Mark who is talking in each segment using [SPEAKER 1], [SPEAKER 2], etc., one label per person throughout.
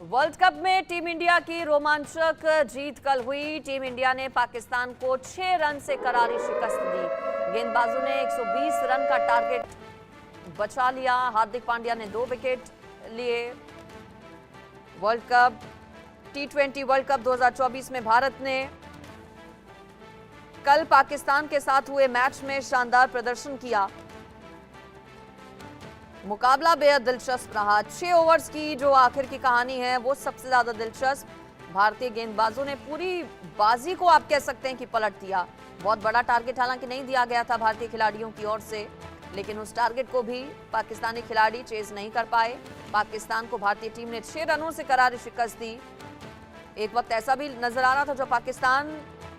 [SPEAKER 1] World cup में team India की रोमांचक जीत कल हुई। टीम इंडिया ने पाकिस्तान को 6 रन से करारी शिकस्त दी। गेंदबाजों ने 120 रन का टारगेट बचा लिया। हार्दिक पांड्या ने 2 विकेट लिए। World cup T20 world cup 2024 में भारत ने कल पाकिस्तान के साथ हुए मैच में शानदार प्रदर्शन किया। मुकाबला बेहद दिलचस्प रहा। 6 ओवर्स की जो आखिर की कहानी है वो सबसे ज्यादा दिलचस्प। भारतीय गेंदबाजों ने पूरी बाजी को आप कह सकते हैं कि पलट दिया। बहुत बड़ा टारगेट हालांकि नहीं दिया गया था भारतीय खिलाड़ियों की ओर से, लेकिन उस टारगेट को भी पाकिस्तानी खिलाड़ी चेज नहीं कर पाए। पाकिस्तान को भारतीय टीम ने 6 रनों से करारी शिकस्त दी। एक वक्त ऐसा भी नजर आ रहा था जो पाकिस्तान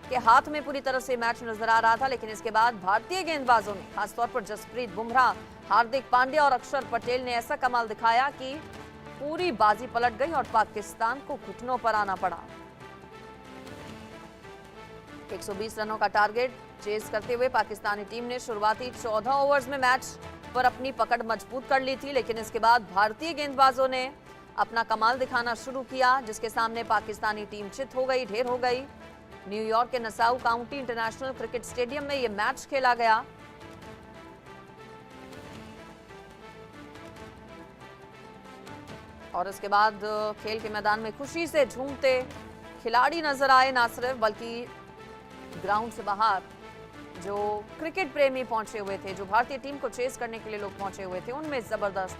[SPEAKER 1] के हाथ में पूरी तरह से मैच नजर आ रहा था, लेकिन इसके बाद भारतीय गेंदबाजों ने खासतौर पर जसप्रीत बुमराह, हार्दिक पांड्या और अक्षर पटेल ने ऐसा कमाल दिखाया कि पूरी बाजी पलट गई और पाकिस्तान को घुटनों पर आना पड़ा। 120 रनों का टारगेट चेज करते हुए पाकिस्तानी टीम ने शुरुआती 14 ओवर्स में मैच पर अपनी पकड़ मजबूत कर ली थी, लेकिन इसके बाद भारतीय गेंदबाजों ने अपना कमाल दिखाना शुरू किया, जिसके सामने पाकिस्तानी टीम चित हो गई, ढेर हो गई। न्यूयॉर्क के Nassau county international cricket stadium में यह मैच खेला गया। और इसके बाद खेल के मैदान में खुशी से झूमते खिलाड़ी नजर आए, ना सिर्फ बल्कि ग्राउंड से बाहर जो क्रिकेट प्रेमी पहुंचे हुए थे, जो भारतीय टीम को चेस करने के लिए लोग पहुंचे हुए थे, उनमें जबरदस्त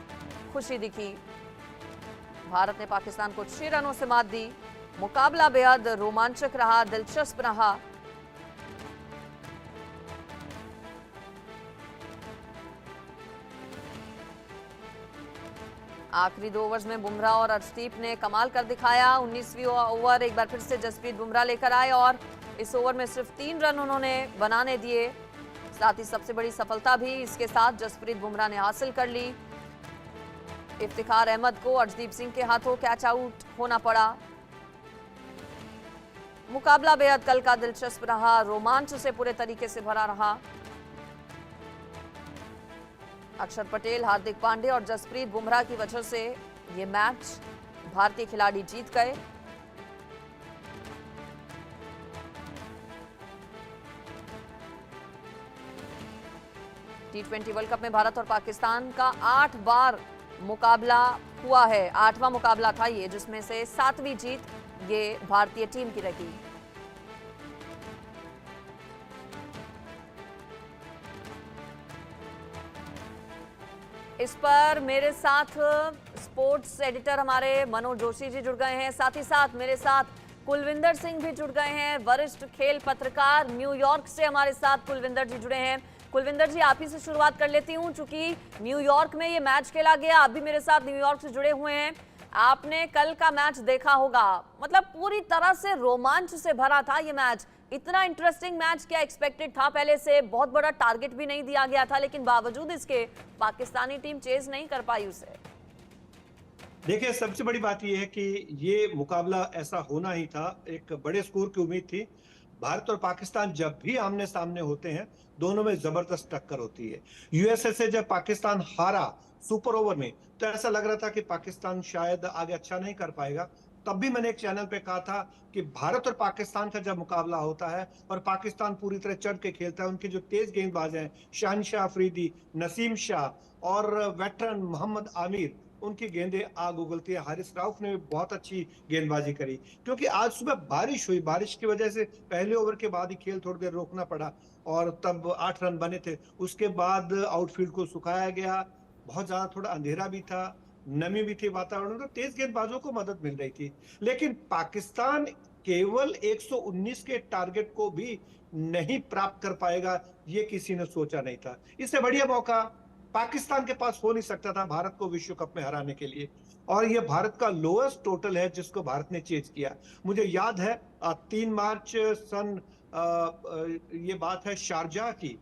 [SPEAKER 1] खुशी दिखी। भारत ने पाकिस्तान को 6 रनों से मात दी। मुकाबला बेहद रोमांचक रहा, दिलचस्प रहा। आखिरी 2 ओवर्स में बुमराह और अर्शदीप ने कमाल कर दिखाया। 19वीं ओवर एक बार फिर से जसप्रीत बुमराह लेकर आए और इस ओवर में सिर्फ 3 रन उन्होंने बनाने दिए। साथ ही सबसे बड़ी सफलता भी इसके साथ जसप्रीत बुमराह ने हासिल कर ली। इफ्तिखार अहमद को अर्शदीप सिंह के हाथों कैच आउट होना पड़ा। मुकाबला बेहद कल का दिलचस्प रहा, रोमांच से पूरे तरीके से भरा रहा। अक्षर पटेल, हार्दिक पांड्या और जसप्रीत बुमराह की वजह से ये मैच भारतीय खिलाड़ी जीत गए। T20 वर्ल्ड कप में भारत और पाकिस्तान का 8 बार मुकाबला हुआ है। 8वां मुकाबला था ये, जिसमें से 7वीं जीत ये भारतीय टीम की रही। इस पर मेरे साथ स्पोर्ट्स एडिटर हमारे मनोज जोशी जी जुड़ गए हैं, साथ ही साथ मेरे साथ कुलविंदर सिंह भी जुड़ गए हैं, वरिष्ठ खेल पत्रकार। न्यूयॉर्क से हमारे साथ कुलविंदर जी जुड़े हैं। कुलविंदर जी, आप ही से शुरुआत कर लेती हूं, चूंकि न्यूयॉर्क में ये मैच खेला गया, आप भी मेरे साथ न्यूयॉर्क से जुड़े हुए हैं। आपने कल का मैच देखा होगा, मतलब पूरी तरह से रोमांच से भरा था ये मैच। इतना इंटरेस्टिंग मैच क्या एक्सपेक्टेड था पहले से? बहुत बड़ा टारगेट भी नहीं दिया गया था, लेकिन बावजूद इसके पाकिस्तानी टीम चेज नहीं कर पाई उसे।
[SPEAKER 2] देखिए, सबसे बड़ी बात यह है कि ये मुकाबला ऐसा होना ही था। एक बड़े स्कोर की उम्मीद थी। भारत और पाकिस्तान जब भी आमने सामने होते हैं, दोनों में जबरदस्त टक्कर होती है। यूएसए से जब पाकिस्तान हारा सुपर ओवर में, तो ऐसा लग रहा था कि पाकिस्तान शायद आगे अच्छा नहीं कर पाएगा। तब भी मैंने एक चैनल पे कहा था कि भारत और पाकिस्तान का जब मुकाबला होता है और पाकिस्तान पूरी तरह चढ़ के खेलता है, उनके जो तेज गेंदबाज हैं, शहनशाह अफरीदी, नसीम शाह और वेटरन मोहम्मद आमिर, उनकी गेंदें आग उगलती है। हारिस राउफ ने बहुत अच्छी गेंदबाजी करी, क्योंकि आज सुबह बारिश हुई। बारिश की वजह से पहले ओवर के बाद ही खेल थोड़ी देर रोकना पड़ा और तब 8 रन बने थे। उसके बाद आउटफील्ड को सुखाया गया। बहुत ज्यादा थोड़ा अंधेरा भी था, नमी भी थी वातावरण में, तो तेज गेंदबाजों को मदद मिल रही थी। लेकिन पाकिस्तान केवल 119 के टारगेट को भी नहीं प्राप्त कर पाएगा, ये किसी ने सोचा नहीं था। इससे बढ़िया मौका पाकिस्तान के पास हो नहीं सकता था भारत को विश्व कप में हराने के लिए। और यह भारत का लोएस्ट टोटल है जिसको भारत ने चेज किया। मुझे याद है 3 मार्च सन ये बात है शारजाह की,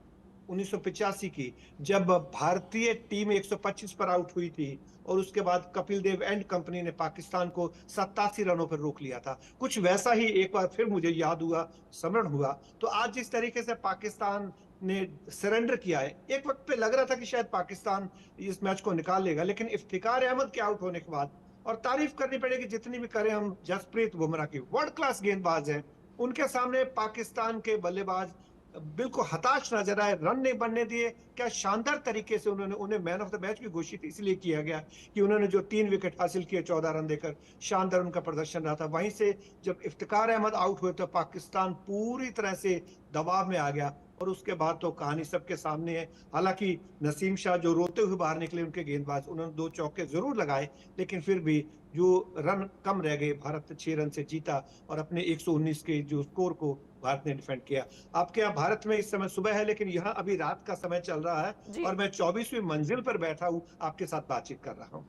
[SPEAKER 2] 1985 की, जब भारतीय टीम 125 पर आउट हुई थी और उसके बाद कपिल देव एंड कंपनी ने पाकिस्तान को 87 रनों पर रोक लिया था। कुछ वैसा ही एक बार फिर मुझे याद हुआ, स्मरण हुआ। तो आज जिस तरीके से पाकिस्तान ने सरेंडर किया है, एक वक्त पे लग रहा था कि शायद पाकिस्तान इस मैच को निकाल लेगा, लेकिन इफ्तिकार अहमद के आउट होने के बाद और तारीफ करनी पड़ेगी जितनी भी करें हम जसप्रीत बुमराह की, वर्ल्ड क्लास गेंदबाज हैं। उनके सामने पाकिस्तान के बल्लेबाज बिल्कुल हताश नजर आए, रन नहीं बनने दिए। क्या शानदार तरीके से उन्होंने उन्हें मैन ऑफ द मैच भी घोषित इसलिए किया गया कि उन्होंने जो 3 विकेट हासिल किए 14 रन देकर, शानदार उनका प्रदर्शन रहा था। वहीं से जब इफ्तिकार अहमद आउट हुए तो पाकिस्तान पूरी तरह से दबाव में आ गया, और उसके बाद तो कहानी सबके सामने है। हालांकि नसीम शाह जो रोते हुए बाहर निकले, उनके गेंदबाज, उन्होंने 2 चौके जरूर लगाए, लेकिन फिर भी जो रन कम रह गए, भारत 6 रन से जीता और अपने 119 के जो स्कोर को भारत ने डिफेंड किया। आपके यहाँ भारत में इस समय सुबह है, लेकिन यहाँ अभी रात का समय चल रहा है
[SPEAKER 1] जी।
[SPEAKER 2] और मैं 24वीं मंजिल पर बैठा हूँ, आपके साथ बातचीत कर रहा हूँ।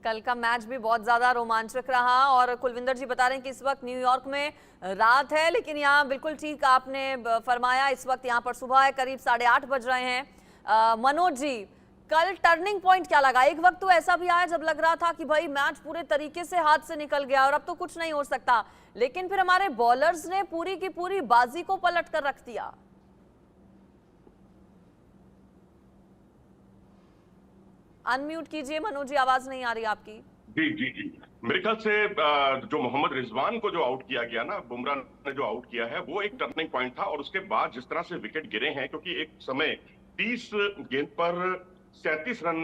[SPEAKER 1] कल का मैच भी बहुत ज्यादा रोमांचक रहा और कुलविंदर जी बता रहे हैं कि इस वक्त न्यूयॉर्क में रात है, लेकिन यहाँ बिल्कुल ठीक आपने फरमाया, इस वक्त यहाँ पर सुबह है, करीब 8:30 बज रहे हैं। मनोज जी, कल टर्निंग पॉइंट क्या लगा? एक वक्त तो ऐसा भी आया जब लग रहा था कि भाई मैच पूरे तरीके से हाथ से निकल गया और अब तो कुछ नहीं हो सकता, लेकिन फिर हमारे बॉलर्स ने पूरी की पूरी बाजी को पलट कर रख दिया। अनम्यूट कीजिए मनोज जी, आवाज नहीं आ रही आपकी।
[SPEAKER 3] जी जी जी, मेरे ख्याल से जो मोहम्मद रिजवान को जो आउट किया गया ना, बुमराह ने जो आउट किया है, वो एक टर्निंग पॉइंट था। और उसके बाद जिस तरह से विकेट गिरे हैं, क्योंकि एक समय 30 गेंद पर 37 रन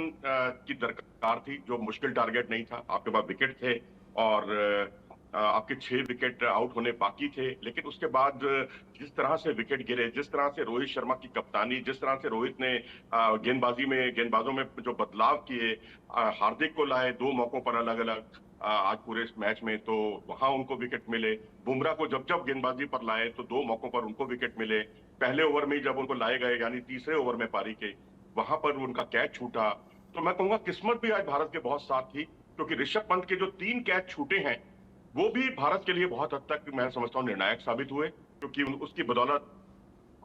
[SPEAKER 3] की दरकार थी, जो मुश्किल टारगेट नहीं था। आपके पास विकेट थे और आपके 6 विकेट आउट होने बाकी थे, लेकिन उसके बाद जिस तरह से विकेट गिरे, जिस तरह से रोहित शर्मा की कप्तानी, जिस तरह से रोहित ने गेंदबाजों में जो बदलाव किए, हार्दिक को लाए 2 मौकों पर अलग अलग आज पूरे इस मैच में, तो वहां उनको विकेट मिले। बुमराह को जब जब गेंदबाजी पर लाए तो 2 मौकों पर उनको विकेट मिले। पहले ओवर में जब उनको लाए गए, यानी तीसरे ओवर में पारी के, वहां पर उनका कैच छूटा। तो मैं कहूंगा किस्मत भी आज भारत के बहुत साथ थी, क्योंकि ऋषभ पंत के जो 3 कैच छूटे हैं, वो भी भारत के लिए बहुत हद तक मैं समझता हूं निर्णायक साबित हुए, क्योंकि उसकी बदौलत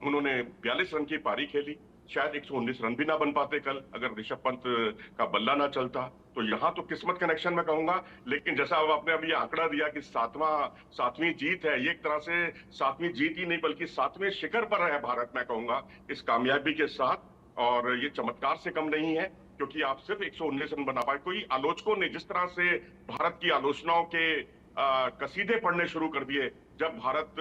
[SPEAKER 3] उन्होंने 42 रन की पारी खेली। शायद 119 रन भी ना बन पाते कल, अगर ऋषभ पंत का बल्ला ना चलता। तो यहाँ तो किस्मत कनेक्शन में कहूंगा। लेकिन जैसा अब आपने अभी आंकड़ा दिया कि 7वीं जीत है, ये एक तरह से 7वीं जीत ही नहीं बल्कि 7वें शिखर पर है भारत, मैं कहूंगा, इस कामयाबी के साथ। और ये चमत्कार से कम नहीं है, क्योंकि आप सिर्फ 119 रन बना पाए। कोई आलोचकों ने जिस तरह से भारत की आलोचनाओं के कसीदे पढ़ने शुरू कर दिए, जब भारत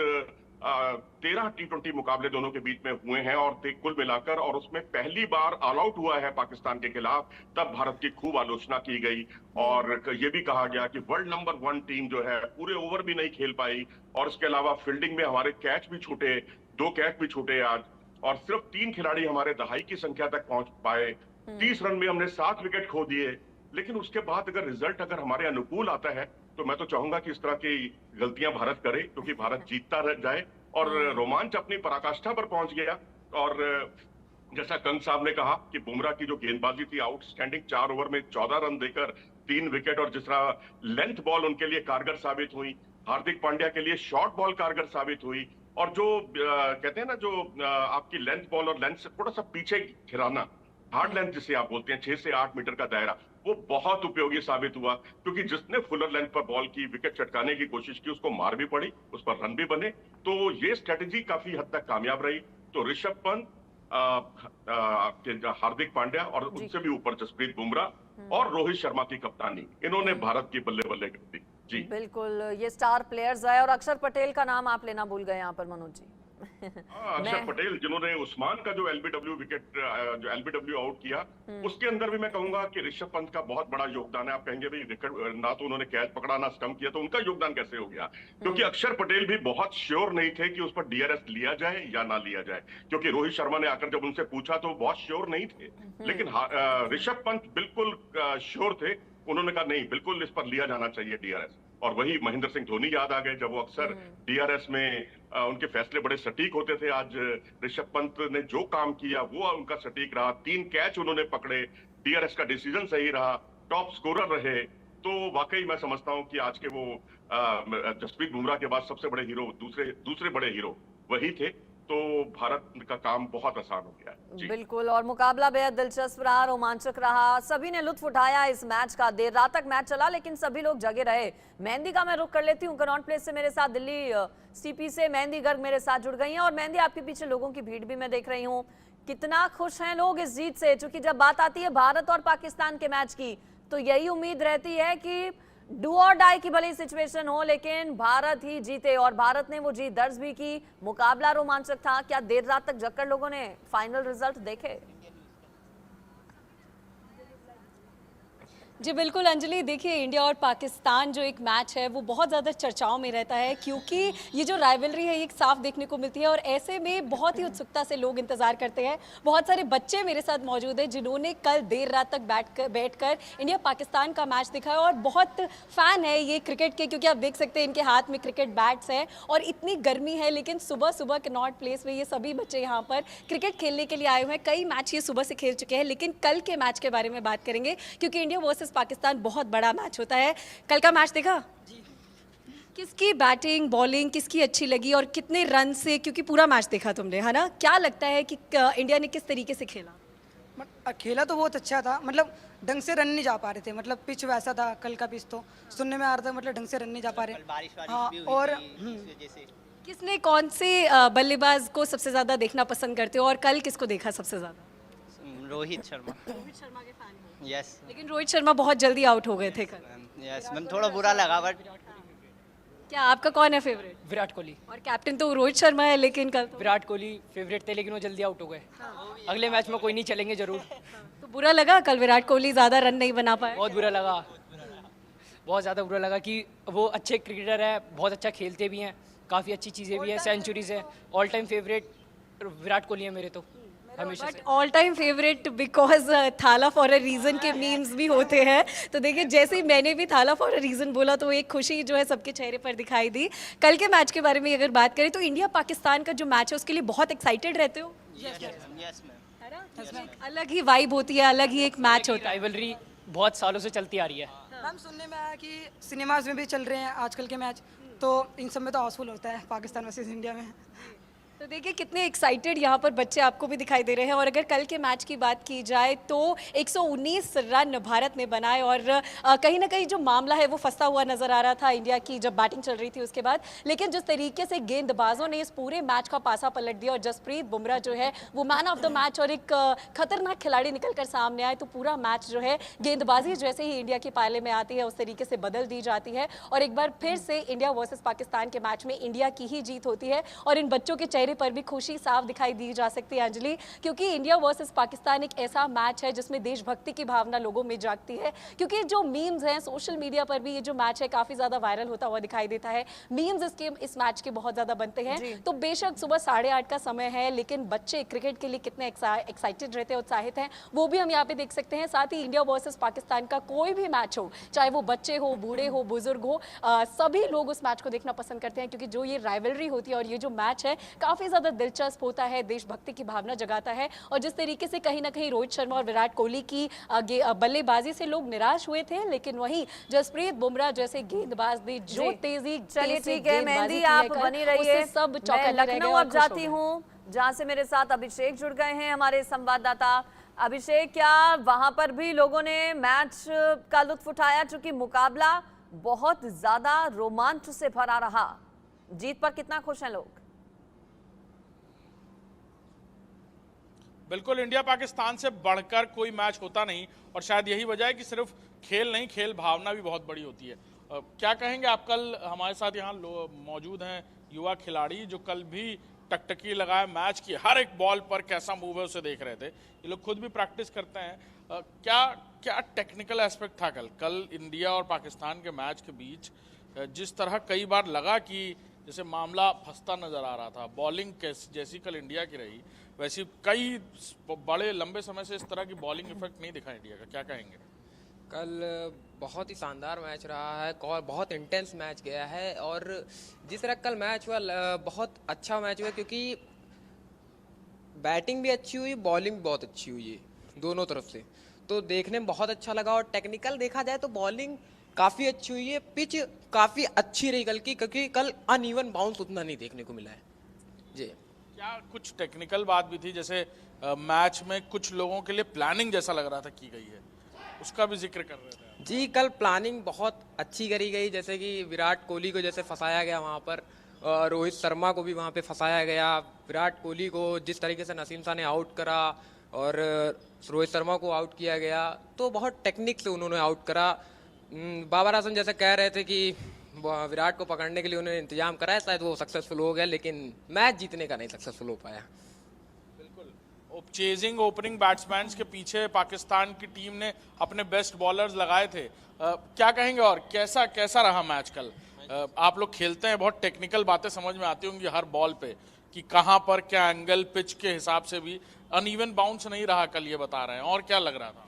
[SPEAKER 3] 13 T20 मुकाबले दोनों के बीच में हुए हैं और कुल मिलाकर, और उसमें पहली बार ऑल आउट हुआ है पाकिस्तान के खिलाफ, तब भारत की खूब आलोचना की गई। और ये भी कहा गया कि वर्ल्ड नंबर 1 टीम जो है पूरे ओवर भी नहीं खेल पाई, और इसके अलावा फील्डिंग में हमारे कैच भी छूटे, 2 कैच भी छूटे आज, और सिर्फ 3 खिलाड़ी हमारे दहाई की संख्या तक पहुंच पाए। 30 रन में हमने 7 विकेट खो दिए। लेकिन उसके बाद अगर रिजल्ट अगर हमारे अनुकूल आता है, तो मैं तो चाहूंगा कि इस तरह की गलतियां भारत करे, क्योंकि भारत जीतता रह जाए। और रोमांच अपनी पराकाष्ठा पर पहुंच गया। और जैसा कंग साहब ने कहा कि बुमराह की जो गेंदबाजी थी आउटस्टैंडिंग, 4 ओवर में 14 रन देकर 3 विकेट, और जिस तरह लेंथ बॉल उनके लिए कारगर साबित हुई, हार्दिक पांड्या के लिए शॉर्ट बॉल कारगर साबित हुई। और जो कहते हैं ना, जो आपकी लेंथ बॉल और लेंथ से थोड़ा सा पीछे घिराना, हार्ड लेंथ जिसे आप बोलते हैं, 6 से 8 मीटर का दायरा, वो बहुत उपयोगी साबित हुआ। क्योंकि जिसने फुलर लेंथ पर बॉल की विकेट चटकाने की कोशिश की, उसको मार भी पड़ी, उस पर रन भी बने। तो ये स्ट्रेटेजी काफी हद तक कामयाब रही। तो ऋषभ पंत, हार्दिक पांड्या, और उनसे भी ऊपर जसप्रीत बुमराह और रोहित शर्मा की कप्तानी, इन्होंने भारत की बल्ले बल्ले कर दी। जी
[SPEAKER 1] बिल्कुल, ये स्टार प्लेयर्स है। और अक्षर पटेल का नाम आप लेना भूल गए यहाँ पर मनोज जी।
[SPEAKER 3] अक्षर पटेल, जिन्होंने उस्मान का जो एलबीडब्ल्यू विकेट, जो एलबीडब्ल्यू आउट किया, उसके अंदर भी मैं कहूंगा कि ऋषभ पंत का बहुत बड़ा योगदान है। आप कहेंगे भाई विकेट ना तो उन्होंने कैच पकड़ा ना स्टंप किया, तो उनका योगदान कैसे हो गया? क्योंकि अक्षर पटेल भी बहुत श्योर नहीं थे कि उस पर डीआरएस लिया जाए या ना लिया जाए, क्योंकि रोहित शर्मा ने आकर जब उनसे पूछा तो बहुत श्योर नहीं थे। लेकिन ऋषभ पंत बिल्कुल श्योर थे। उन्होंने कहा नहीं, बिल्कुल इस पर लिया जाना चाहिए डीआरएस। और वही महेंद्र सिंह धोनी याद आ गए, जब वो अक्सर डीआरएस में उनके फैसले बड़े सटीक होते थे। आज ऋषभ पंत ने जो काम किया वो उनका सटीक रहा। 3 कैच उन्होंने पकड़े, डीआरएस का डिसीजन सही रहा, टॉप स्कोरर रहे। तो वाकई मैं समझता हूं कि आज के वो जसप्रीत बुमराह के बाद सबसे बड़े हीरो, दूसरे बड़े हीरो वही थे। तो भारत का काम बहुत आसान हो गया है।
[SPEAKER 1] बिल्कुल, और मुकाबला बेहद दिलचस्प रहा, रोमांचक रहा, सभी ने लुत्फ उठाया इस मैच का। देर रात तक मैच चला, लेकिन सभी लोग जगे रहे। मेहंदी का मैं रुख कर लेती हूँ कनॉट प्लेस से। मेरे साथ दिल्ली सीपी से मेहंदी गर्ग मेरे साथ जुड़ गई हैं। और मेहंदी, आपके पीछे लोगों की भीड़ भी मैं देख रही हूँ। कितना खुश हैं लोग इस जीत से? क्योंकि जब बात आती है भारत और पाकिस्तान के मैच की, तो यही उम्मीद रहती है कि डू और डाई की भले सिचुएशन हो लेकिन भारत ही जीते, और भारत ने वो जीत दर्ज भी की। मुकाबला रोमांचक था। क्या देर रात तक जगकर लोगों ने फाइनल रिजल्ट देखे?
[SPEAKER 4] जी बिल्कुल अंजलि, देखिए इंडिया और पाकिस्तान जो एक मैच है वो बहुत ज़्यादा चर्चाओं में रहता है, क्योंकि ये जो राइवलरी है ये एक साफ देखने को मिलती है और ऐसे में बहुत ही उत्सुकता से लोग इंतजार करते हैं। बहुत सारे बच्चे मेरे साथ मौजूद हैं जिन्होंने कल देर रात तक बैठकर इंडिया पाकिस्तान का मैच देखा है और बहुत फ़ैन है ये क्रिकेट के, क्योंकि आप देख सकते हैं इनके हाथ में क्रिकेट बैट्स हैं और इतनी गर्मी है लेकिन सुबह सुबह कनॉट प्लेस में ये सभी बच्चे यहाँ पर क्रिकेट खेलने के लिए आए हुए हैं। कई मैच ये सुबह से खेल चुके हैं, लेकिन कल के मैच के बारे में बात करेंगे क्योंकि इंडिया वर्सेस पाकिस्तान बहुत बड़ा मैच होता है। कल का मैच देखा? जी। किसकी बैटिंग बॉलिंग किसकी अच्छी लगी और कितने रन से, क्योंकि पूरा मैच देखा तुमने है ना, क्या लगता है कि इंडिया ने किस तरीके से खेला?
[SPEAKER 5] खेला तो बहुत अच्छा था, मतलब ढंग से रन नहीं जा पा रहे थे, मतलब पिच वैसा था कल का पिच, तो सुनने में आ रहा था मतलब ढंग से रन नहीं जा पा रहे। हाँ, और
[SPEAKER 4] किसने कौन से बल्लेबाज को सबसे ज्यादा देखना पसंद करते हो और कल किसको देखा सबसे ज्यादा?
[SPEAKER 6] रोहित शर्मा।
[SPEAKER 4] रोहित शर्मा के फैन हो?
[SPEAKER 6] यस।
[SPEAKER 4] लेकिन रोहित शर्मा बहुत जल्दी आउट हो गए थे कल।
[SPEAKER 6] यस, मैं थोड़ा बुरा लगा, बट
[SPEAKER 4] क्या आपका कौन है फेवरेट?
[SPEAKER 7] विराट कोहली।
[SPEAKER 4] और कैप्टन तो रोहित शर्मा है, लेकिन कल तो
[SPEAKER 7] विराट कोहली फेवरेट थे लेकिन वो जल्दी आउट हो गए। अगले मैच में कोई नहीं चलेंगे जरूर।
[SPEAKER 4] तो बुरा लगा कल विराट कोहली ज्यादा रन नहीं बना पाए?
[SPEAKER 7] बहुत बुरा लगा, बहुत ज़्यादा बुरा लगा कि वो अच्छे क्रिकेटर है, बहुत अच्छा खेलते भी हैं, काफ़ी अच्छी चीज़ें भी हैं, सेंचुरीज है। All time favourite Virat Kohli है मेरे तो हमेशा
[SPEAKER 4] बट
[SPEAKER 7] से।
[SPEAKER 4] ऑल टाइम फेवरेट बिकॉज थाला फॉर अ रीजन के मीम्स भी होते हैं। तो देखिए जैसे ही मैंने भी थाला फॉर अ रीजन बोला तो एक खुशी जो है सबके चेहरे पर दिखाई दी। कल के मैच के बारे में अगर बात करें तो इंडिया पाकिस्तान का जो मैच है उसके लिए बहुत एक्साइटेड रहते हो?
[SPEAKER 6] Yes ma'am.
[SPEAKER 4] है ना? अलग ही वाइब होती है, अलग ही एक मैच होता है।
[SPEAKER 7] राइवलरी बहुत सालों से चलती आ रही है।
[SPEAKER 5] मैम सुनने में आया कि सिनेमाज में भी चल रहे हैं आजकल के मैच, तो इन सब में तो हाउसफुल होता है पाकिस्तान वर्सेस इंडिया में।
[SPEAKER 4] तो देखिए कितने एक्साइटेड यहाँ पर बच्चे आपको भी दिखाई दे रहे हैं। और अगर कल के मैच की बात की जाए तो 119 रन भारत ने बनाए और कहीं ना कहीं जो मामला है वो फंसा हुआ नजर आ रहा था इंडिया की जब बैटिंग चल रही थी उसके बाद। लेकिन जिस तरीके से गेंदबाजों ने इस पूरे मैच का पासा पलट दिया और जसप्रीत बुमराह जो है वो मैन ऑफ द मैच और एक खतरनाक खिलाड़ी निकलकर सामने आए, तो पूरा मैच जो है गेंदबाजी जैसे ही इंडिया के पाले में आती है उस तरीके से बदल दी जाती है और एक बार फिर से इंडिया वर्सेस पाकिस्तान के मैच में इंडिया की ही जीत होती है। और इन बच्चों के चेहरे पर भी खुशी साफ दिखाई दी जा सकती है अंजलि, क्योंकि इंडिया वर्सेस पाकिस्तान एक ऐसा मैच है जिसमें देशभक्ति की भावना लोगों में जागती है। क्योंकि जो मीम्स हैं सोशल मीडिया पर भी ये जो मैच है काफी ज्यादा वायरल होता हुआ दिखाई देता है, मीम्स इस मैच के बहुत ज्यादा बनते हैं। तो बेशक सुबह 8:30 का समय है लेकिन बच्चे क्रिकेट के लिए कितने एक्साइटेड रहते हैं, उत्साहित हैं, वो भी हम यहाँ पे देख सकते हैं। साथ ही इंडिया वर्सेस पाकिस्तान का कोई भी मैच हो, चाहे वो बच्चे हो, बूढ़े हो, बुजुर्ग हो, सभी लोग उस मैच को देखना पसंद करते हैं, क्योंकि जो ये राइवलरी होती है और ये जो मैच है काफी ज्यादा दिलचस्प होता है, देशभक्ति की भावना जगाता है। और जिस तरीके से कहीं ना कहीं रोहित शर्मा और विराट कोहली की बल्लेबाजी से लोग निराश हुए थे, लेकिन वहीं जसप्रीत बुमराह जैसे गेंदबाज ने जो तेजी,
[SPEAKER 1] चलिए ठीक है मेहंदी, आप बनी रहिए।
[SPEAKER 4] सब
[SPEAKER 1] मैं
[SPEAKER 4] चौकन्ने रह गए
[SPEAKER 1] लखनऊ
[SPEAKER 4] और
[SPEAKER 1] अब
[SPEAKER 4] खुश
[SPEAKER 1] जाती
[SPEAKER 4] हो गए।
[SPEAKER 1] हूँ जहाँ से मेरे साथ अभिषेक जुड़ गए हैं, हमारे संवाददाता। अभिषेक, क्या वहां पर भी लोगों ने मैच का लुत्फ उठाया? चूंकि मुकाबला बहुत ज्यादा रोमांच से भरा रहा, जीत पर कितना खुश हैं लोग?
[SPEAKER 8] बिल्कुल, इंडिया पाकिस्तान से बढ़कर कोई मैच होता नहीं और शायद यही वजह है कि सिर्फ खेल नहीं, खेल भावना भी बहुत बड़ी होती है। क्या कहेंगे आप? कल हमारे साथ यहाँ मौजूद हैं युवा खिलाड़ी जो कल भी टकटकी लगाए मैच की हर एक बॉल पर कैसा मूव है उसे देख रहे थे। ये लोग खुद भी प्रैक्टिस करते हैं। क्या क्या टेक्निकल एस्पेक्ट था कल इंडिया और पाकिस्तान के मैच के बीच? जिस तरह कई बार लगा कि जैसे मामला फंसता नजर आ रहा था, बॉलिंग जैसी कल इंडिया की रही वैसी कई बड़े लंबे समय से इस तरह की बॉलिंग इफेक्ट नहीं दिखा इंडिया का। क्या कहेंगे?
[SPEAKER 9] कल बहुत ही शानदार मैच रहा है और बहुत इंटेंस मैच गया है और जिस तरह कल मैच हुआ बहुत अच्छा मैच हुआ, क्योंकि बैटिंग भी अच्छी हुई, बॉलिंग भी बहुत अच्छी हुई है दोनों तरफ से, तो देखने में बहुत अच्छा लगा। और टेक्निकल देखा जाए तो बॉलिंग काफ़ी अच्छी हुई है, पिच काफ़ी अच्छी रही कल की, क्योंकि कल अनइवन बाउंस उतना नहीं देखने को मिला है जी।
[SPEAKER 8] क्या कुछ टेक्निकल बात भी थी, जैसे मैच में कुछ लोगों के लिए प्लानिंग जैसा लग रहा था की गई है, उसका भी जिक्र कर रहे थे
[SPEAKER 9] जी? कल प्लानिंग बहुत अच्छी करी गई, जैसे कि विराट कोहली को जैसे फंसाया गया वहाँ पर, रोहित शर्मा को भी वहाँ पे फंसाया गया, विराट कोहली को जिस तरीके से नसीम शाह ने आउट करा, और रोहित शर्मा को आउट किया गया, तो बहुत टेक्निक से उन्होंने आउट करा। बाबर आजम जैसे कह रहे थे कि विराट को पकड़ने के लिए उन्होंने इंतजाम करा है, शायद वो सक्सेसफुल हो गया, लेकिन मैच जीतने का नहीं सक्सेसफुल हो पाया।
[SPEAKER 8] चेजिंग ओपनिंग बैट्समैन के पीछे पाकिस्तान की टीम ने अपने बेस्ट बॉलर्स लगाए थे। क्या कहेंगे और कैसा कैसा रहा मैच कल? आप लोग खेलते हैं, बहुत टेक्निकल बातें समझ में आती होंगी हर बॉल पे कि कहाँ पर क्या एंगल, पिच के हिसाब से भी अनइवन बाउंस नहीं रहा कल, ये बता रहे हैं। और क्या लग रहा था?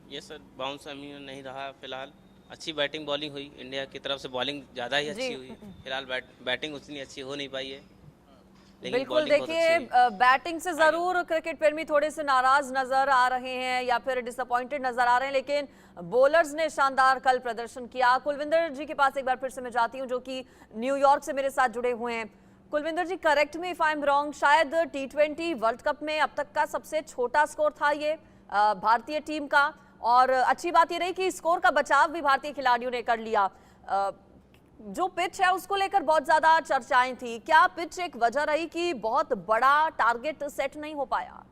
[SPEAKER 6] ये सर बाउंस अनइवन नहीं रहा फिलहाल। अच्छी बैटिंग बॉलिंग हुई, इंडिया की तरफ से बॉलिंग ज़्यादा ही अच्छी हुई। फिलहाल बैटिंग उतनी अच्छी हो नहीं पाई है, लेकिन
[SPEAKER 1] बिल्कुल।
[SPEAKER 6] बॉलिंग बहुत
[SPEAKER 1] देखिए,
[SPEAKER 6] अच्छी हुई।
[SPEAKER 1] बैटिंग से जरूर क्रिकेट प्रेमी थोड़े से नाराज नजर आ रहे हैं या फिर डिसअपॉइंटेड नजर आ रहे हैं, लेकिन बॉलर्स ने शानदार कल प्रदर्शन किया। कुलविंदर जी के पास एक बार फिर से मैं जाती हूं, जो कि न्यूयॉर्क से मेरे साथ जुड़े हुए हैं। कुलविंदर जी, correct me if I am wrong, शायद T20 वर्ल्ड कप में अब तक का सबसे छोटा स्कोर था ये भारतीय टीम का, और अच्छी बात ये रही कि स्कोर का बचाव भी भारतीय खिलाड़ियों ने कर लिया। जो पिच है उसको लेकर बहुत ज्यादा चर्चाएं थी, क्या पिच एक वजह रही कि बहुत बड़ा टारगेट सेट नहीं हो पाया?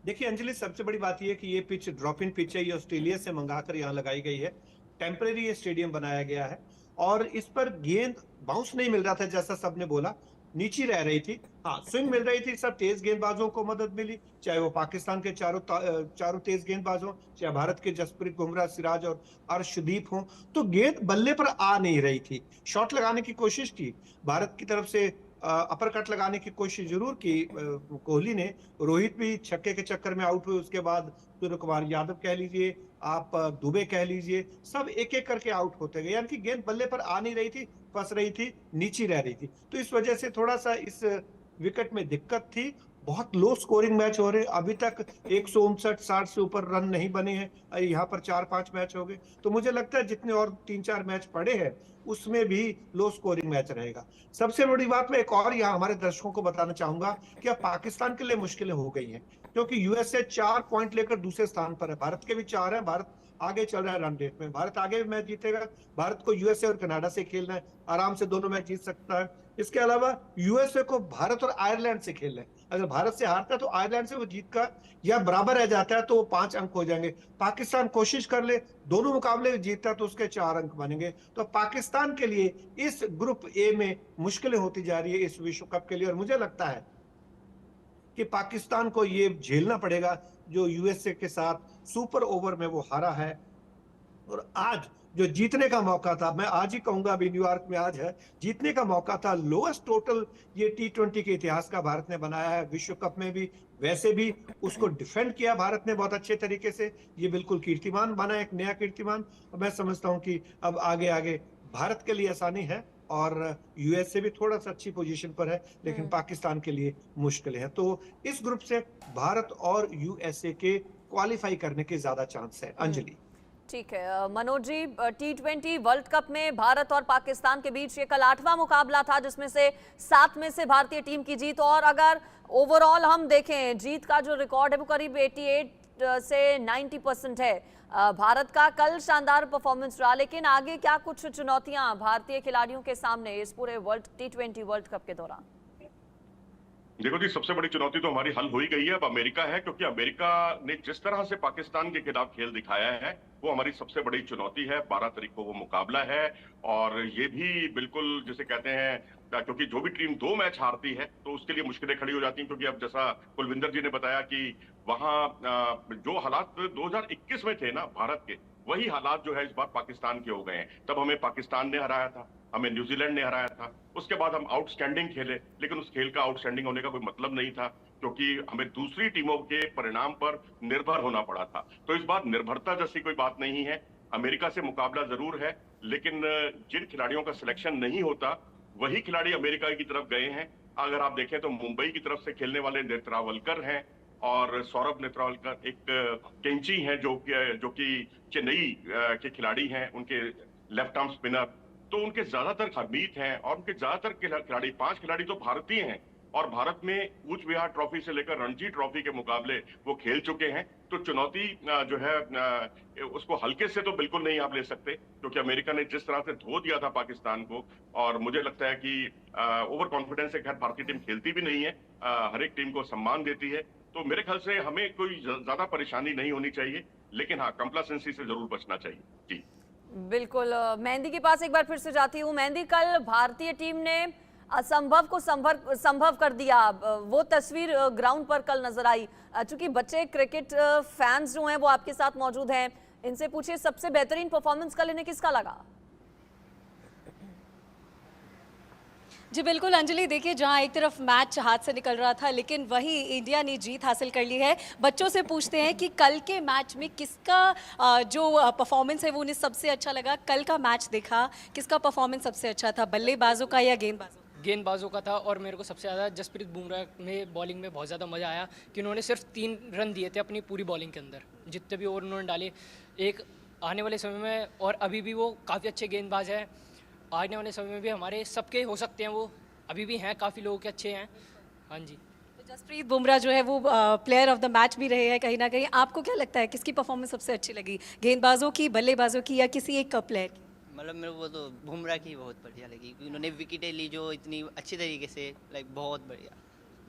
[SPEAKER 2] देखिए अंजलि, सबसे बड़ी बात यह कि ये पिच ड्रॉप इन पिच है, ये ऑस्ट्रेलिया से मंगाकर यहाँ लगाई गई है। टेम्परेरी ये स्टेडियम बनाया गया है और इस पर गेंद बाउंस नहीं मिल रहा था, जैसा सबने बोला, नीची रह रही थी। हाँ, स्विंग मिल रही थी, सब तेज गेंदबाजों को मदद मिली, चाहे वो पाकिस्तान के चारों तेज गेंदबाज हों, चाहे भारत के जसप्रीत बुमराह, सिराज और अर्शदीप हों, तो गेंद बल्ले पर आ नहीं रही थी। शॉट लगाने की कोशिश की भारत की तरफ से, अपर कट लगाने की कोशिश जरूर की कोहली ने। रोहित भी छक्के के चक्कर में आउट हुए, उसके बाद सूर्य कुमार यादव कह लीजिए, आप दुबे कह लीजिए, सब एक एक करके आउट होते गए, यानी कि गेंद बल्ले पर आ नहीं रही थी, फंस रही थी, नीची रह रही थी। तो इस वजह से थोड़ा सा इस विकेट में दिक्कत थी। बहुत लो स्कोरिंग मैच हो रहे, अभी तक 159-60 से ऊपर रन नहीं बने हैं, यहाँ पर 4-5 मैच हो गए। तो मुझे लगता है जितने और 3-4 मैच पड़े हैं उसमें भी लो स्कोरिंग मैच रहेगा। सबसे बड़ी बात मैं एक और यहाँ हमारे दर्शकों को बताना चाहूंगा कि अब पाकिस्तान के लिए मुश्किलें हो गई हैं, क्योंकि यूएसए 4 पॉइंट लेकर दूसरे स्थान पर है, भारत के भी 4 है, भारत आगे चल रहा है रन रेट में, भारत आगे भी मैच जीतेगा। भारत को यूएसए और कनाडा से खेलना है, आराम से दोनों मैच जीत सकता है। इसके अलावा यूएसए को भारत और आयरलैंड से खेलना है, अगर भारत से हारता है तो आयरलैंड से वो जीत का या बराबर रह जाता है तो वो 5 अंक हो जाएंगे। पाकिस्तान कोशिश कर ले, दोनों मुकाबले जीतता है तो उसके 4 अंक बनेंगे। तो पाकिस्तान के लिए इस ग्रुप ए में मुश्किलें होती जा रही है इस विश्व कप के लिए, और मुझे लगता है कि पाकिस्तान को ये झेलना पड़ेगा जो यूएसए के साथ सुपर ओवर में वो हारा है। और आज जो जीतने का मौका था, मैं आज ही कहूंगा, अभी न्यूयॉर्क में आज है, जीतने का मौका था, लोएस्ट टोटल ये T20 के इतिहास का भारत ने बनाया है, विश्व कप में भी। वैसे भी उसको डिफेंड किया भारत ने बहुत अच्छे तरीके से, ये बिल्कुल कीर्तिमान बना, एक नया कीर्तिमान। मैं समझता हूं कि अब आगे आगे भारत के लिए आसानी है, और यूएसए भी थोड़ा सा अच्छी पोजीशन पर है, लेकिन पाकिस्तान के लिए मुश्किल है। तो इस ग्रुप से भारत और यूएसए के क्वालिफाई करने के ज्यादा चांस है। अंजलि,
[SPEAKER 1] ठीक है Manoj ji, T20 world cup में भारत और पाकिस्तान के बीच ये कल 8वां मुकाबला था, जिसमें से 7 में से भारतीय टीम की जीत, और अगर ओवरऑल हम देखें जीत का जो रिकॉर्ड है वो करीब 88 से 90% है। भारत का कल शानदार परफॉर्मेंस रहा, लेकिन आगे क्या कुछ चुनौतियां भारतीय खिलाड़ियों के सामने इस पूरे T20 वर्ल्ड कप के दौरान?
[SPEAKER 3] देखो जी, सबसे बड़ी चुनौती तो हमारी हल हो ही गई है, अब अमेरिका है, क्योंकि अमेरिका ने जिस तरह से पाकिस्तान के खिलाफ खेल दिखाया है वो हमारी सबसे बड़ी चुनौती है। 12 तारीख को वो मुकाबला है, और ये भी बिल्कुल जिसे कहते हैं, क्योंकि जो भी टीम 2 मैच हारती है तो उसके लिए मुश्किलें खड़ी हो जाती हैं, क्योंकि अब जैसा कुलविंदर जी ने बताया कि वहां जो हालात 2021 में थे ना भारत के, वही हालात जो है इस बार पाकिस्तान के हो गए हैं। तब हमें पाकिस्तान ने हराया था, हमें न्यूजीलैंड ने हराया था, उसके बाद हम आउटस्टैंडिंग खेले, लेकिन उस खेल का आउटस्टैंडिंग होने का कोई मतलब नहीं था, क्योंकि हमें दूसरी टीमों के परिणाम पर निर्भर होना पड़ा था। तो इस बार निर्भरता जैसी कोई बात नहीं है। अमेरिका से मुकाबला जरूर है, लेकिन जिन खिलाड़ियों का सिलेक्शन नहीं होता वही खिलाड़ी अमेरिका की तरफ गए हैं। अगर आप देखें तो मुंबई की तरफ से खेलने वाले नेत्रावलकर हैं, और सौरभ नेत्रावलकर एक केंची हैं जो कि चेन्नई के खिलाड़ी हैं, उनके लेफ्ट आर्म स्पिनर। तो उनके ज्यादातर हरमीत हैं, और उनके ज्यादातर खिलाड़ी 5 खिलाड़ी तो भारतीय हैं, और भारत में कूच विहार ट्रॉफी से लेकर रणजी ट्रॉफी के मुकाबले वो खेल चुके हैं। तो चुनौती जो है उसको हल्के से तो बिल्कुल नहीं आप ले सकते, क्योंकि अमेरिका ने जिस तरह से धो दिया था पाकिस्तान को, और मुझे लगता है कि ओवर कॉन्फिडेंस से खैर भारतीय टीम खेलती भी नहीं है, हर एक टीम को सम्मान देती है। तो मेरे ख्याल से हमें कोई ज्यादा परेशानी नहीं होनी चाहिए, लेकिन हाँ, कंप्लासेंसी से जरूर बचना चाहिए। जी
[SPEAKER 1] बिल्कुल। मेहंदी के पास एक बार फिर से जाती हूँ। मेहंदी, कल भारतीय टीम ने असंभव को संभव कर दिया। वो तस्वीर ग्राउंड पर कल नजर आई। चूंकि बच्चे क्रिकेट फैंस जो हैं वो आपके साथ मौजूद हैं, इनसे पूछिए सबसे बेहतरीन परफॉर्मेंस कल इन्हें किसका लगा?
[SPEAKER 4] जी बिल्कुल अंजलि, देखिए जहां एक तरफ मैच हाथ से निकल रहा था, लेकिन वही इंडिया ने जीत हासिल कर ली है। बच्चों से पूछते हैं कि कल के मैच में किसका जो परफॉर्मेंस है वो उन्हें सबसे अच्छा लगा। कल का मैच देखा, किसका परफॉर्मेंस सबसे अच्छा था, बल्लेबाजों का या गेंदबाजों?
[SPEAKER 7] गेंदबाजों का था। और मेरे को सबसे ज़्यादा जसप्रीत बुमराह में बॉलिंग में बहुत ज़्यादा मज़ा आया कि उन्होंने सिर्फ 3 रन दिए थे अपनी पूरी बॉलिंग के अंदर, जितने भी ओवर उन्होंने डाले। एक आने वाले समय में, और अभी भी वो काफ़ी अच्छे गेंदबाज हैं, आने वाले समय में भी हमारे सबके हो सकते हैं, वो अभी भी हैं, काफ़ी लोगों के अच्छे हैं। हाँ जी,
[SPEAKER 4] तो जसप्रीत बुमराह जो है वो प्लेयर ऑफ द मैच भी रहे हैं कहीं ना कहीं। आपको क्या लगता है किसकी परफॉर्मेंस सबसे अच्छी लगी, गेंदबाजों की, बल्लेबाजों की, या किसी एक प्लेयर की?
[SPEAKER 10] मतलब मेरे को तो बुमराह की बहुत बढ़िया लगी, क्योंकि उन्होंने विकेटें ली जो इतनी अच्छी तरीके से, लाइक बहुत बढ़िया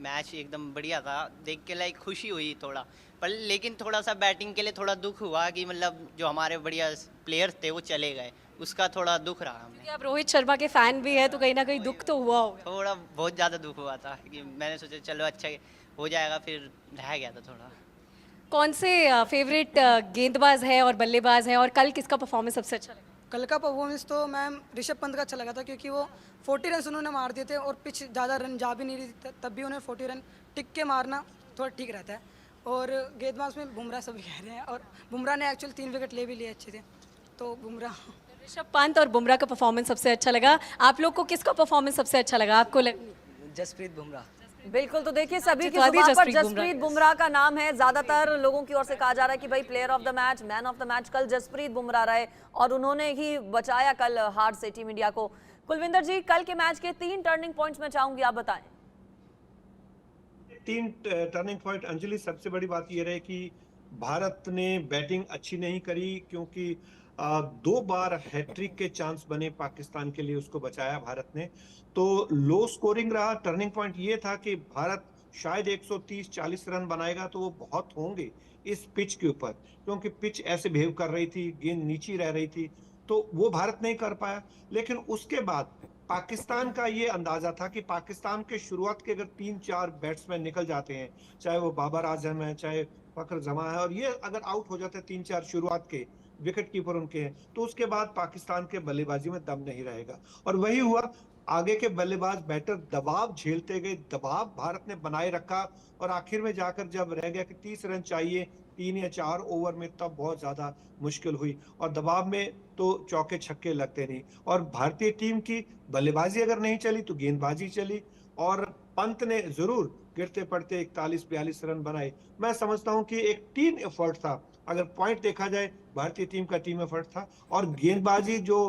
[SPEAKER 10] मैच, एकदम बढ़िया था देख के, लाइक खुशी हुई थोड़ा। पर लेकिन थोड़ा सा बैटिंग के लिए थोड़ा दुख हुआ कि मतलब जो हमारे बढ़िया प्लेयर्स थे वो चले गए, उसका थोड़ा दुख रहा हमें।
[SPEAKER 4] क्योंकि आप रोहित शर्मा के फैन भी है तो कहीं ना कहीं दुख तो हुआ होगा।
[SPEAKER 10] थोड़ा बहुत ज़्यादा दुख हुआ था कि मैंने सोचा चलो अच्छा हो जाएगा, फिर रह गया था थोड़ा।
[SPEAKER 4] कौन से फेवरेट गेंदबाज है और बल्लेबाज है, और कल किसका परफॉर्मेंस सबसे अच्छा लगा?
[SPEAKER 5] कल का परफॉर्मेंस तो मैम ऋषभ पंत का अच्छा लगा था, क्योंकि वो 40 रन उन्होंने मार दिए थे और पिच ज़्यादा रन जा भी नहीं रही थी, तब भी उन्हें 40 रन टिक के मारना थोड़ा ठीक रहता है। और गेंदबाज में बुमराह सभी कह रहे हैं, और बुमराह ने एक्चुअली 3 विकेट ले भी लिए अच्छे थे, तो बुमराह।
[SPEAKER 4] ऋषभ पंत और बुमराह का परफॉर्मेंस सबसे अच्छा लगा। आप लोग को किसका परफॉर्मेंस सबसे अच्छा लगा? आपको
[SPEAKER 9] जसप्रीत बुमराह।
[SPEAKER 1] बिल्कुल, तो देखिए सभी की
[SPEAKER 4] जितवा दी
[SPEAKER 1] जुबान पर
[SPEAKER 4] जसप्रीत
[SPEAKER 1] जसप्रीत बुमराह का नाम है। ज्यादातर लोगों की ओर से कहा जा रहा है कि भाई player of the match, man of the match कल जसप्रीत बुमराह रहे, और उन्होंने ही बचाया कल हार से टीम इंडिया को। कुलविंदर जी, कल के मैच के 3 टर्निंग पॉइंट्स में चाहूंगी आप बताएं।
[SPEAKER 2] 3 टर्निंग पॉइंट अंजलि, सबसे बड़ी बात यह रही कि भारत ने बैटिंग अच्छी नहीं करी, क्योंकि 2 बार हैट्रिक के चांस बने पाकिस्तान के लिए, उसको बचाया भारत ने। तो लो स्कोरिंग रहा। टर्निंग पॉइंट ये था कि भारत शायद 130-40 रन बनाएगा तो वो बहुत होंगे इस पिच के ऊपर, क्योंकि पिच ऐसे बिहेव कर रही थी, गेंद नीची रह रही थी, तो वो भारत नहीं कर पाया। लेकिन उसके बाद पाकिस्तान का ये अंदाजा था कि पाकिस्तान के शुरुआत के अगर 3-4 बैट्समैन निकल जाते हैं, चाहे वो बाबर आजम है, चाहे फखर जमा है, और ये अगर आउट हो जाते हैं 3-4 शुरुआत के विकेट कीपर उनके हैं, तो उसके बाद पाकिस्तान के बल्लेबाजी में दम नहीं रहेगा। और वही हुआ। आगे के बल्लेबाज बैटर दबाव झेलते गए, दबाव भारत ने बनाए रखा, और आखिर में जाकर जब रह गया कि 30 रन चाहिए 3 या 4 ओवर में, तब बहुत ज्यादा मुश्किल हुई। और दबाव में तो चौके छक्के लगते नहीं, और भारतीय टीम की बल्लेबाजी अगर नहीं चली तो गेंदबाजी चली, और पंत ने जरूर गिरते पड़ते 41-42 रन बनाए। मैं समझता हूं कि एक टीम एफर्ट था। अगर पॉइंट देखा जाए, भारतीय टीम का टीम एफर्ट था, और गेंदबाजी जो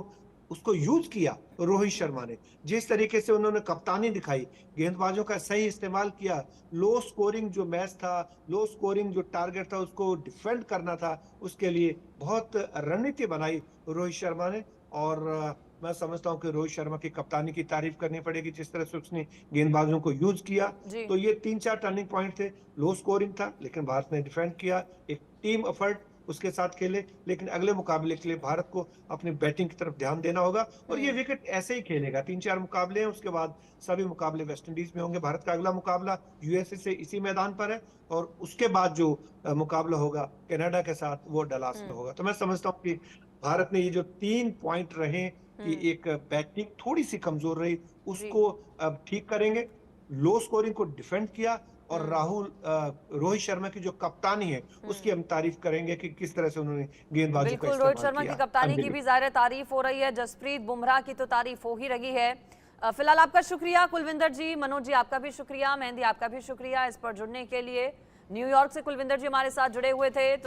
[SPEAKER 2] उसको यूज किया रोहित शर्मा ने, जिस तरीके से उन्होंने कप्तानी दिखाई, गेंदबाजों का सही इस्तेमाल किया, लो स्कोरिंग जो मैच था, लो स्कोरिंग जो टारगेट था, उसको डिफेंड करना था, उसके लिए बहुत रणनीति बनाई रोहित शर्मा ने। और मैं समझता हूं कि रोहित शर्मा की कप्तानी की तारीफ करनी पड़ेगी, जिस तरह से उसने गेंदबाजों को यूज किया। तो ये 3-4 टर्निंग पॉइंट थे। लो स्कोरिंग था, लेकिन भारत ने डिफेंड किया, एक टीम एफर्ट उसके साथ खेले। लेकिन अगले मुकाबले के लिए भारत को अपनी बैटिंग की तरफ ध्यान देना होगा, और ये विकेट ऐसे ही खेलेगा। 3-4 मुकाबले हैं, उसके बाद सभी मुकाबले वेस्ट इंडीज में होंगे। भारत का अगला मुकाबला यूएसए से इसी मैदान पर है, और उसके बाद जो मुकाबला होगा कनाडा के साथ, वो डलास में होगा। तो मैं समझता हूँ कि भारत ने ये जो 3 पॉइंट रहे कि एक बैटिंग थोड़ी सी कमजोर रही, उसको अब ठीक करेंगे, लो स्कोरिंग को डिफेंड किया, और रोहित शर्मा की जो कप्तानी है उसकी हम तारीफ करेंगे कि किस तरह से उन्होंने गेंदबाजी का इस्तेमाल किया।
[SPEAKER 1] रोहित शर्मा की कप्तानी की भी ज़ाहिर तारीफ हो रही है, जसप्रीत बुमराह की तो तारीफ हो ही रही है। फिलहाल आपका शुक्रिया कुलविंदर जी, मनोज जी आपका भी शुक्रिया, मेहंदी आपका भी शुक्रिया इस पर जुड़ने के लिए। न्यूयॉर्क से कुलविंदर जी हमारे साथ जुड़े हुए थे। तो